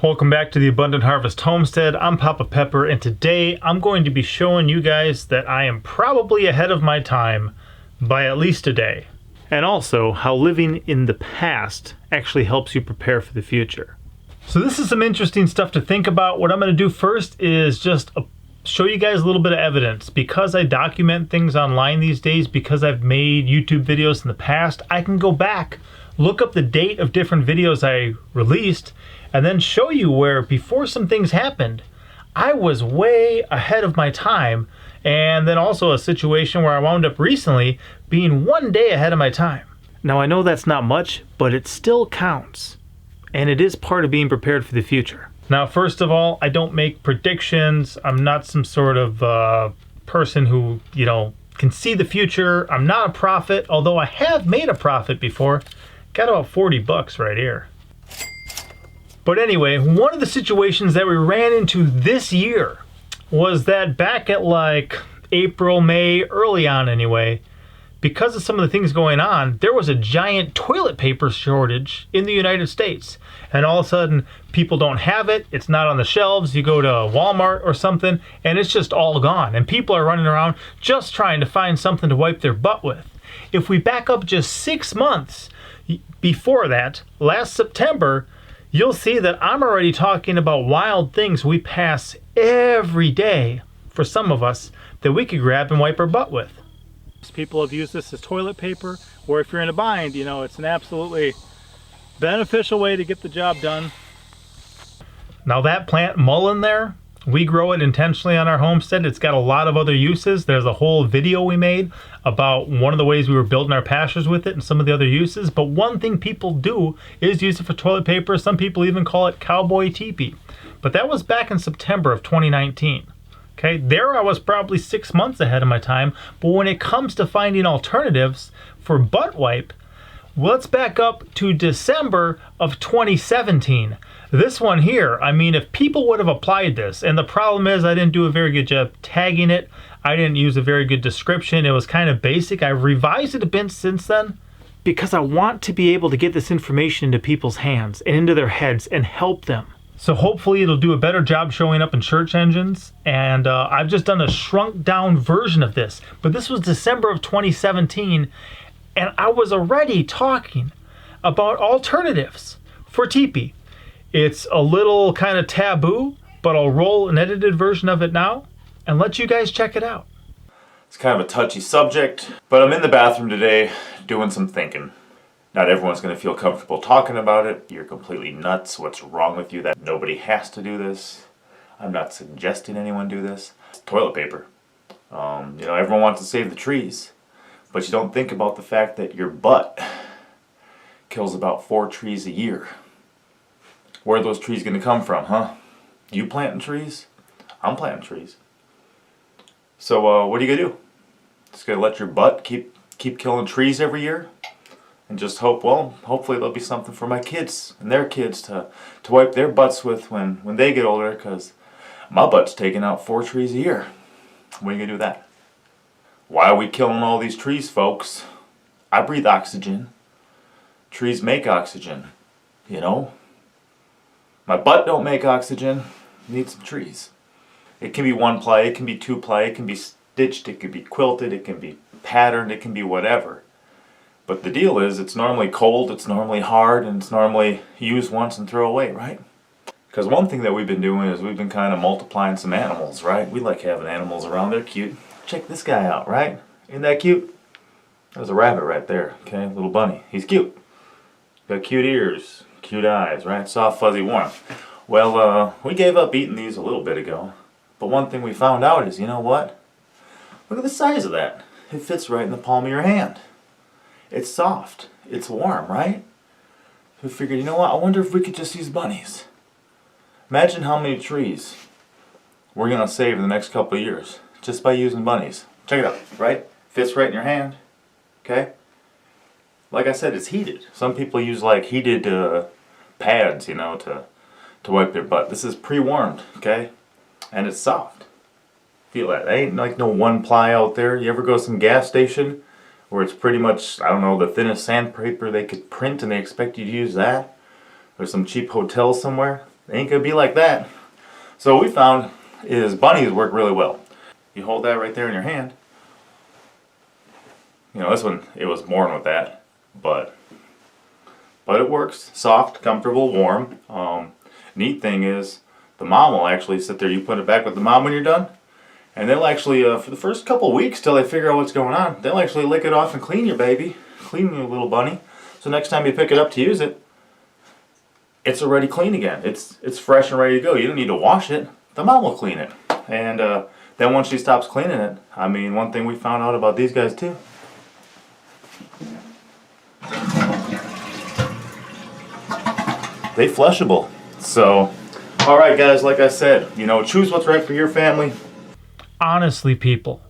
Welcome back to the Abundant Harvest Homestead. I'm Papa Pepper, and today I'm going to be showing you guys that I am probably ahead of my time by at least a day. And also how living in the past actually helps you prepare for the future. So this is some interesting stuff to think about. What I'm going to do first is just show you guys a little bit of evidence. Because I document things online these days, because I've made YouTube videos in the past, I can go back, look up the date of different videos I released, and then show you where before some things happened, I was way ahead of my time. And then also a situation where I wound up recently being one day ahead of my time. Now I know that's not much, but it still counts. And it is part of being prepared for the future. Now, first of all, I don't make predictions. I'm not some sort of person who, can see the future. I'm not a prophet, although I have made a profit before. Got about 40 bucks right here. But anyway, one of the situations that we ran into this year was that back at like April, May, early on anyway, because of some of the things going on, there was a giant toilet paper shortage in the United States. And all of a sudden, people don't have it. It's not on the shelves. You go to Walmart or something, and it's just all gone. And people are running around just trying to find something to wipe their butt with. If we back up just 6 months before that, last September, you'll see that I'm already talking about wild things we pass every day, for some of us, that we could grab and wipe our butt with. People have used this as toilet paper, or if you're in a bind, it's an absolutely beneficial way to get the job done. Now that plant mullein there, we grow it intentionally on our homestead. It's got a lot of other uses. There's a whole video we made about one of the ways we were building our pastures with it and some of the other uses. But one thing people do is use it for toilet paper. Some people even call it cowboy teepee. But that was back in September of 2019. Okay, there I was probably 6 months ahead of my time. But when it comes to finding alternatives for butt wipe, let's back up to December of 2017. This one here, if people would have applied this, and the problem is I didn't do a very good job tagging it. I didn't use a very good description. It was kind of basic. I've revised it a bit since then because I want to be able to get this information into people's hands and into their heads and help them. So hopefully it'll do a better job showing up in search engines. And I've just done a shrunk down version of this. But this was December of 2017. And I was already talking about alternatives for teepee. It's a little kind of taboo, but I'll roll an edited version of it now and let you guys check it out. It's kind of a touchy subject, but I'm in the bathroom today doing some thinking. Not everyone's going to feel comfortable talking about it. You're completely nuts. What's wrong with you? That nobody has to do this. I'm not suggesting anyone do this. Toilet paper. Everyone wants to save the trees, but you don't think about the fact that your butt kills about 4 trees a year. Where are those trees going to come from, huh? You planting trees? I'm planting trees. So what are you going to do? Just going to let your butt keep killing trees every year? And just hope, hopefully there'll be something for my kids and their kids to wipe their butts with when they get older, because my butt's taking out 4 trees a year. What are you going to do with that? Why are we killing all these trees, folks? I breathe oxygen. Trees make oxygen, My butt don't make oxygen. Need some trees. It can be 1-ply, it can be 2-ply, it can be stitched, it can be quilted, it can be patterned, it can be whatever. But the deal is, it's normally cold, it's normally hard, and it's normally use once and throw away, right? Because one thing that we've been doing is we've been kind of multiplying some animals, right? We like having animals around. They're cute. Check this guy out, right? Isn't that cute? There's a rabbit right there, okay? Little bunny. He's cute. Got cute ears, cute eyes, right? Soft, fuzzy, warm. Well, we gave up eating these a little bit ago. But one thing we found out is, you know what? Look at the size of that. It fits right in the palm of your hand. It's soft. It's warm, right? We figured, you know what? I wonder if we could just use bunnies. Imagine how many trees we're going to save in the next couple of years just by using bunnies. Check it out, right? Fits right in your hand. Okay? Like I said, it's heated. Some people use like heated pads, to wipe their butt. This is pre-warmed, okay? And it's soft. Feel that. Ain't like no 1-ply out there. You ever go to some gas station where it's pretty much, I don't know, the thinnest sandpaper they could print and they expect you to use that? Or some cheap hotel somewhere? They ain't gonna be like that. So what we found is bunnies work really well. You hold that right there in your hand. You know, this one, it was born with that, but it works. Soft, comfortable, warm. Neat thing is, the mom will actually sit there. You put it back with the mom when you're done, and they'll actually, for the first couple of weeks till they figure out what's going on, they'll actually lick it off and clean your baby, clean your little bunny. So next time you pick it up to use it, it's already clean again. It's fresh and ready to go. You don't need to wash it. The mom will clean it. And then once she stops cleaning it, I mean, one thing we found out about these guys too. They flushable. So, all right, guys, like I said, you know, choose what's right for your family. Honestly, people,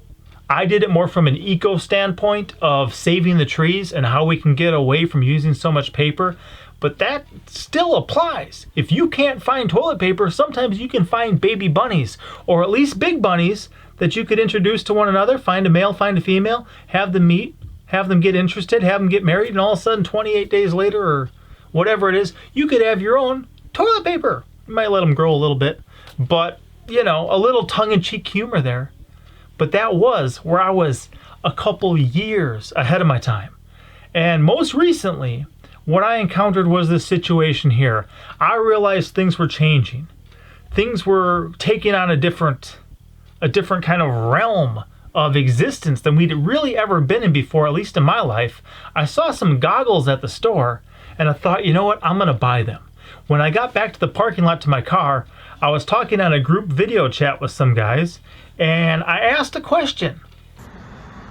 I did it more from an eco standpoint of saving the trees and how we can get away from using so much paper. But that still applies. If you can't find toilet paper, sometimes you can find baby bunnies, or at least big bunnies that you could introduce to one another. Find a male, find a female, have them meet, have them get interested, have them get married, and all of a sudden 28 days later or whatever it is, you could have your own toilet paper. You might let them grow a little bit, but you know, a little tongue-in-cheek humor there. But that was where I was a couple years ahead of my time. And most recently, what I encountered was this situation here. I realized things were changing. Things were taking on a different kind of realm of existence than we'd really ever been in before, at least in my life. I saw some goggles at the store, and I thought, you know what, I'm gonna buy them. When I got back to the parking lot to my car, I was talking on a group video chat with some guys, and I asked a question.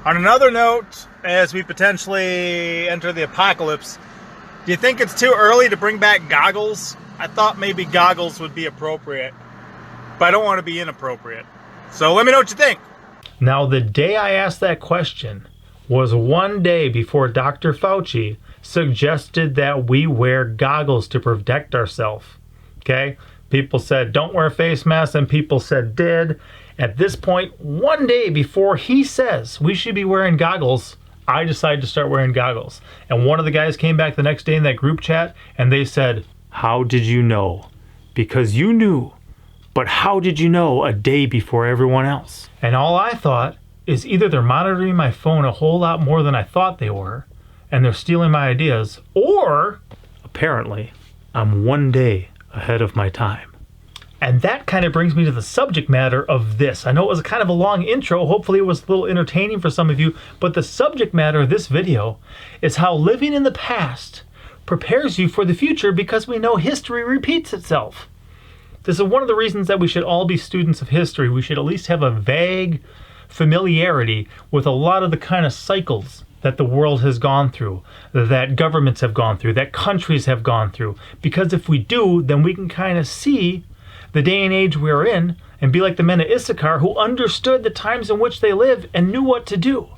On another note, as we potentially enter the apocalypse, do you think it's too early to bring back goggles? I thought maybe goggles would be appropriate, but I don't want to be inappropriate. So let me know what you think. Now, the day I asked that question was one day before Dr. Fauci suggested that we wear goggles to protect ourselves. Okay? People said, don't wear face masks, and people said, did. At this point, one day before he says we should be wearing goggles, I decided to start wearing goggles. And one of the guys came back the next day in that group chat, and they said, how did you know? Because you knew. But how did you know a day before everyone else? And all I thought is either they're monitoring my phone a whole lot more than I thought they were, and they're stealing my ideas, or apparently I'm one day ahead of my time. And that kind of brings me to the subject matter of this. I know it was kind of a long intro. Hopefully it was a little entertaining for some of you, but the subject matter of this video is how living in the past prepares you for the future, because we know history repeats itself. This is one of the reasons that we should all be students of history. We should at least have a vague familiarity with a lot of the kind of cycles that the world has gone through, that governments have gone through, that countries have gone through. Because if we do, then we can kind of see the day and age we're in and be like the men of Issachar, who understood the times in which they lived and knew what to do.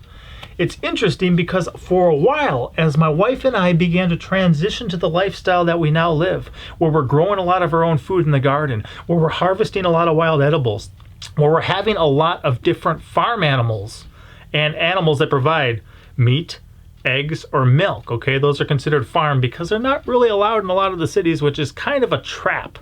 It's interesting because for a while, as my wife and I began to transition to the lifestyle that we now live, where we're growing a lot of our own food in the garden, where we're harvesting a lot of wild edibles, where we're having a lot of different farm animals and animals that provide meat, eggs, or milk, okay? Those are considered farm because they're not really allowed in a lot of the cities, which is kind of a trap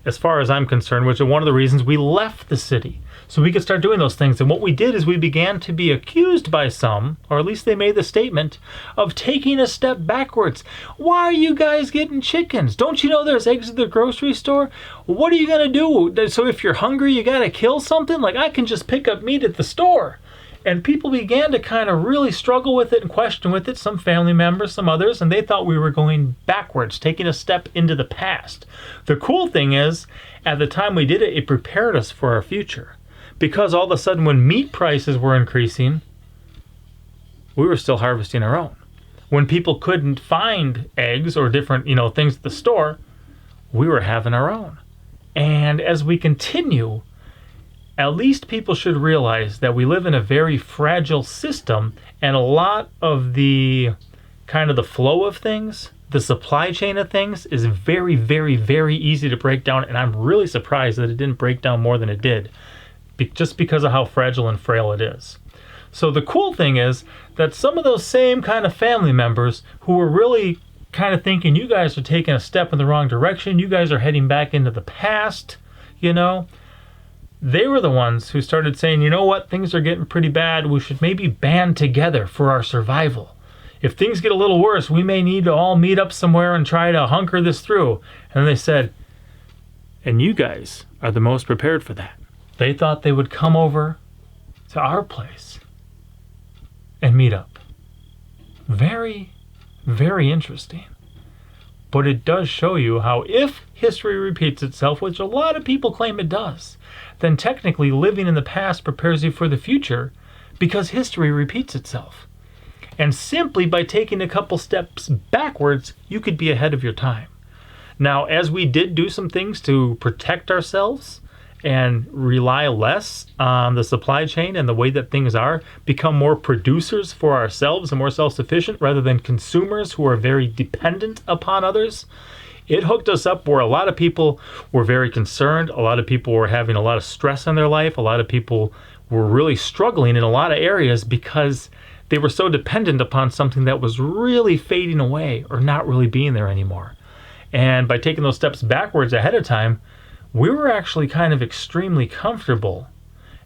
as far as I'm concerned, which is one of the reasons we left the city, so we could start doing those things. And what we did is we began to be accused by some, or at least they made the statement, of taking a step backwards. Why are you guys getting chickens? Don't you know there's eggs at the grocery store? What are you gonna do? So if you're hungry, you gotta kill something? Like, I can just pick up meat at the store. And people began to kind of really struggle with it and question with it, some family members, some others, and they thought we were going backwards, taking a step into the past. The cool thing is, at the time we did it, it prepared us for our future. Because all of a sudden when meat prices were increasing, we were still harvesting our own. When people couldn't find eggs or different, things at the store, we were having our own. And as we continue, at least people should realize that we live in a very fragile system, and a lot of the kind of the flow of things, the supply chain of things, is very, very, very easy to break down. And I'm really surprised that it didn't break down more than it did, just because of how fragile and frail it is. So the cool thing is that some of those same kind of family members who were really kind of thinking you guys are taking a step in the wrong direction. You guys are heading back into the past, you know. They were the ones who started saying, you know what, things are getting pretty bad. We should maybe band together for our survival. If things get a little worse, we may need to all meet up somewhere and try to hunker this through. And they said, and you guys are the most prepared for that. They thought they would come over to our place and meet up. Very, very interesting. But it does show you how if history repeats itself, which a lot of people claim it does, then technically living in the past prepares you for the future because history repeats itself. And simply by taking a couple steps backwards, you could be ahead of your time. Now, as we did do some things to protect ourselves and rely less on the supply chain and the way that things are, become more producers for ourselves and more self-sufficient rather than consumers who are very dependent upon others, it hooked us up where a lot of people were very concerned. A lot of people were having a lot of stress in their life. A lot of people were really struggling in a lot of areas because they were so dependent upon something that was really fading away or not really being there anymore. And by taking those steps backwards ahead of time, we were actually kind of extremely comfortable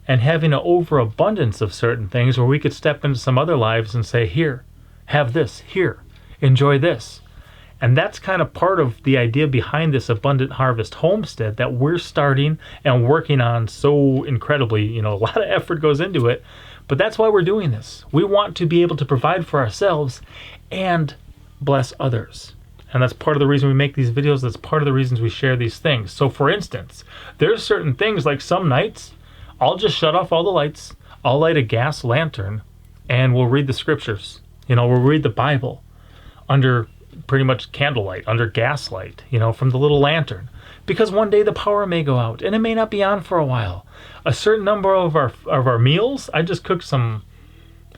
and having an overabundance of certain things where we could step into some other lives and say, here, have this, here, enjoy this. And that's kind of part of the idea behind this Abundant Harvest Homestead that we're starting and working on so incredibly. You know, a lot of effort goes into it, but that's why we're doing this. We want to be able to provide for ourselves and bless others. And that's part of the reason we make these videos. That's part of the reasons we share these things. So for instance, there's certain things like some nights, I'll just shut off all the lights. I'll light a gas lantern and we'll read the scriptures. You know, we'll read the Bible under pretty much candlelight, under gaslight, you know, from the little lantern. Because one day the power may go out and it may not be on for a while. A certain number of our meals, I just cooked some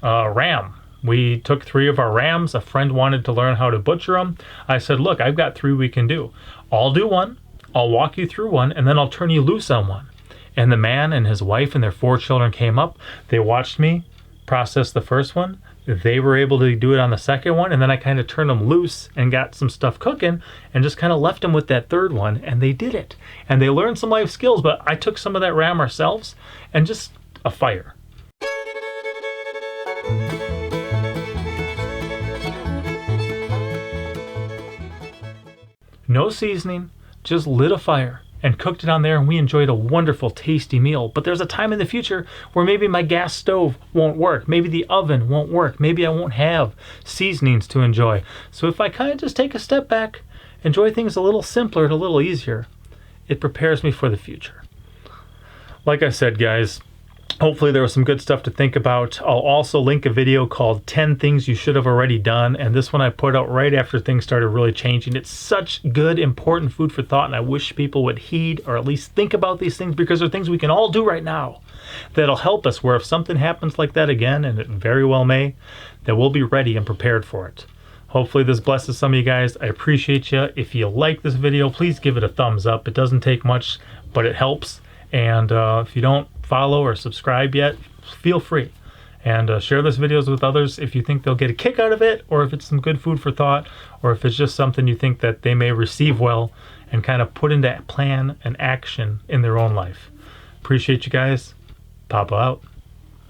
ram. We took 3 of our rams. A friend wanted to learn how to butcher them. I said, look, I've got 3 we can do. I'll do one, I'll walk you through one, and then I'll turn you loose on one. And the man and his wife and their 4 children came up. They watched me process the first one. They were able to do it on the second one, and then I kind of turned them loose and got some stuff cooking and just kind of left them with that third one, and they did it. And they learned some life skills, but I took some of that ram ourselves and just a fire. No seasoning, just lit a fire and cooked it on there, and we enjoyed a wonderful, tasty meal. But there's a time in the future where maybe my gas stove won't work. Maybe the oven won't work. Maybe I won't have seasonings to enjoy. So if I kind of just take a step back, enjoy things a little simpler and a little easier, it prepares me for the future. Like I said, guys, hopefully there was some good stuff to think about. I'll also link a video called 10 Things You Should Have Already Done. And this one I put out right after things started really changing. It's such good, important food for thought. And I wish people would heed or at least think about these things because they're things we can all do right now that'll help us where if something happens like that again, and it very well may, that we'll be ready and prepared for it. Hopefully this blesses some of you guys. I appreciate you. If you like this video, please give it a thumbs up. It doesn't take much, but it helps. And if you don't follow or subscribe yet, feel free. And share this videos with others if you think they'll get a kick out of it, or if it's some good food for thought, or if it's just something you think that they may receive well and kind of put into plan and action in their own life. Appreciate you guys. Papa out.